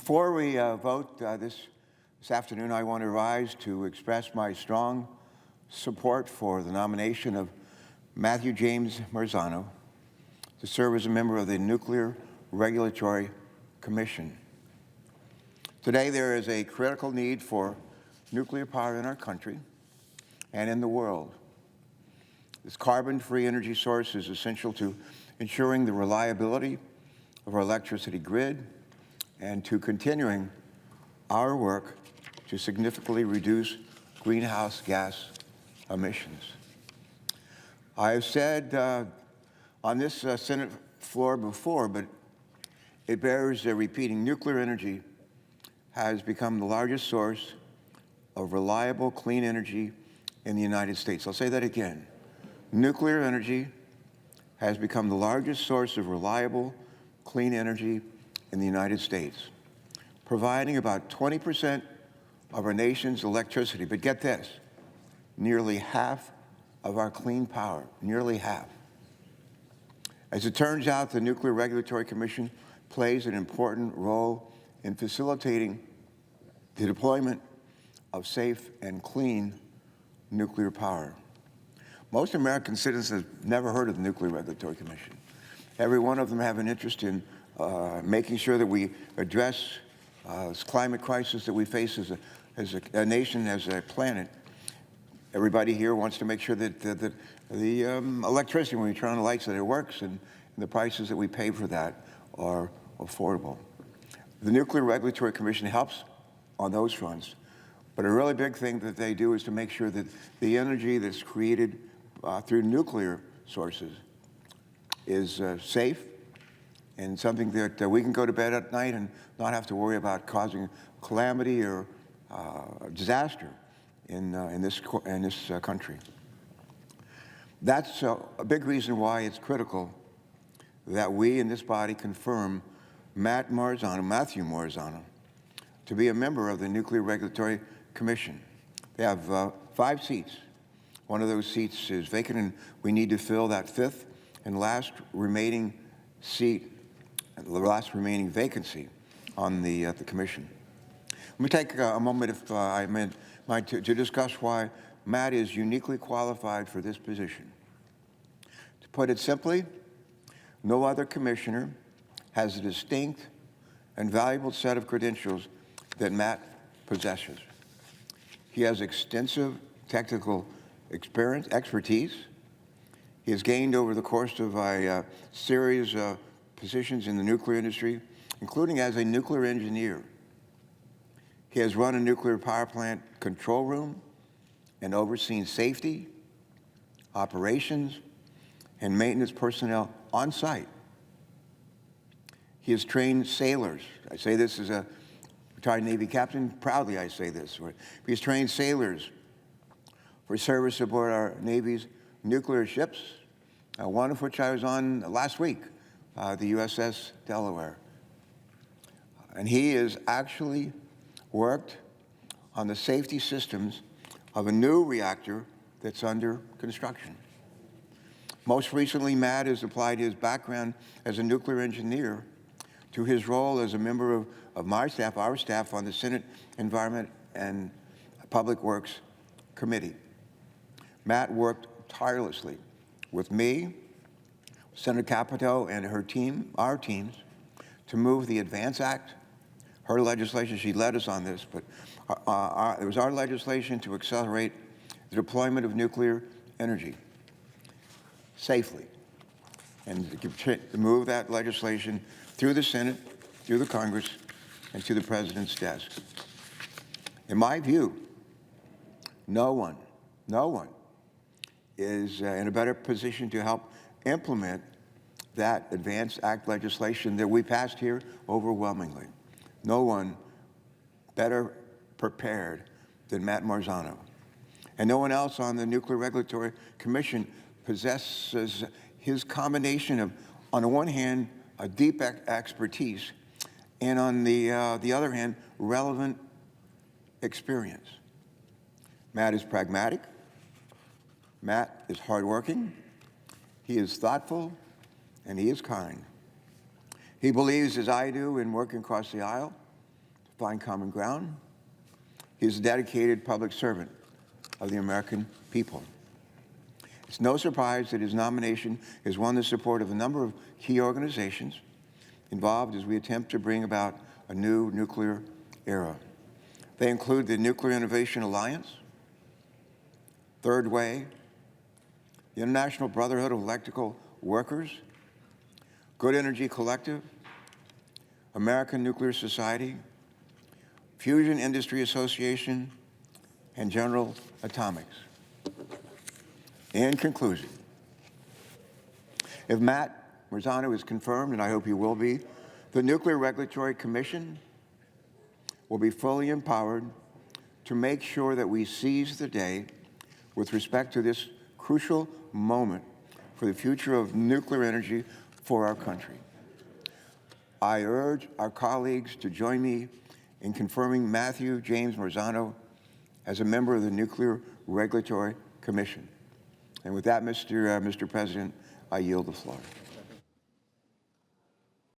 Before we vote this afternoon, I want to rise to express my strong support for the nomination of Matthew James Marzano to serve as a member of the Nuclear Regulatory Commission. Today, there is a critical need for nuclear power in our country and in the world. This carbon-free energy source is essential to ensuring the reliability of our electricity grid and to continuing our work to significantly reduce greenhouse gas emissions. I have said on this Senate floor before, but it bears repeating, nuclear energy has become the largest source of reliable, clean energy in the United States. I'll say that again. Nuclear energy has become the largest source of reliable, clean energy in the United States, providing about 20% of our nation's electricity. But get this, nearly half of our clean power, nearly half. As it turns out, the Nuclear Regulatory Commission plays an important role in facilitating the deployment of safe and clean nuclear power. Most American citizens have never heard of the Nuclear Regulatory Commission. Every one of them have an interest in making sure that we address this climate crisis that we face as a nation, as a planet. Everybody here wants to make sure that the electricity, when we turn on the lights, that it works, and the prices that we pay for that are affordable. The Nuclear Regulatory Commission helps on those fronts, but a really big thing that they do is to make sure that the energy that's created through nuclear sources is safe and something that we can go to bed at night and not have to worry about causing calamity or disaster in this country. That's a big reason why it's critical that we in this body confirm Matthew Marzano, to be a member of the Nuclear Regulatory Commission. They have 5 seats. One of those seats is vacant, and we need to fill that 5th and last remaining seat, the last remaining vacancy on the commission. Let me take a moment, if I might, to discuss why Matt is uniquely qualified for this position. To put it simply, no other commissioner has a distinct and valuable set of credentials that Matt possesses. He has extensive technical expertise. He has gained over the course of a series of positions in the nuclear industry, including as a nuclear engineer. He has run a nuclear power plant control room and overseen safety, operations, and maintenance personnel on site. He has trained sailors. I say this as a retired Navy captain. Proudly, I say this. He has trained sailors for service aboard our Navy's nuclear ships, one of which I was on last week, the USS Delaware. And he has actually worked on the safety systems of a new reactor that's under construction. Most recently, Matt has applied his background as a nuclear engineer to his role as a member of my staff, our staff, on the Senate Environment and Public Works Committee. Matt worked tirelessly with me, Senator Capito, and her team, our teams, to move the ADVANCE Act, her legislation. She led us on this, but it was our legislation to accelerate the deployment of nuclear energy safely, and to move that legislation through the Senate, through the Congress, and to the President's desk. In my view, no one is in a better position to help implement that ADVANCE Act legislation that we passed here overwhelmingly. No one better prepared than Matt Marzano. And no one else on the Nuclear Regulatory Commission possesses his combination of, on the one hand, a deep expertise, and on the other hand, relevant experience. Matt is pragmatic. Matt is hardworking. He is thoughtful, and he is kind. He believes, as I do, in working across the aisle find common ground. He is a dedicated public servant of the American people. It's no surprise that his nomination has won the support of a number of key organizations involved as we attempt to bring about a new nuclear era. They include the Nuclear Innovation Alliance, Third Way, the International Brotherhood of Electrical Workers, Good Energy Collective, American Nuclear Society, Fusion Industry Association, and General Atomics. In conclusion, if Matt Marzano is confirmed, and I hope he will be, the Nuclear Regulatory Commission will be fully empowered to make sure that we seize the day with respect to this crucial moment for the future of nuclear energy for our country. I urge our colleagues to join me in confirming Matthew James Marzano as a member of the Nuclear Regulatory Commission. And with that, Mr. President, I yield the floor.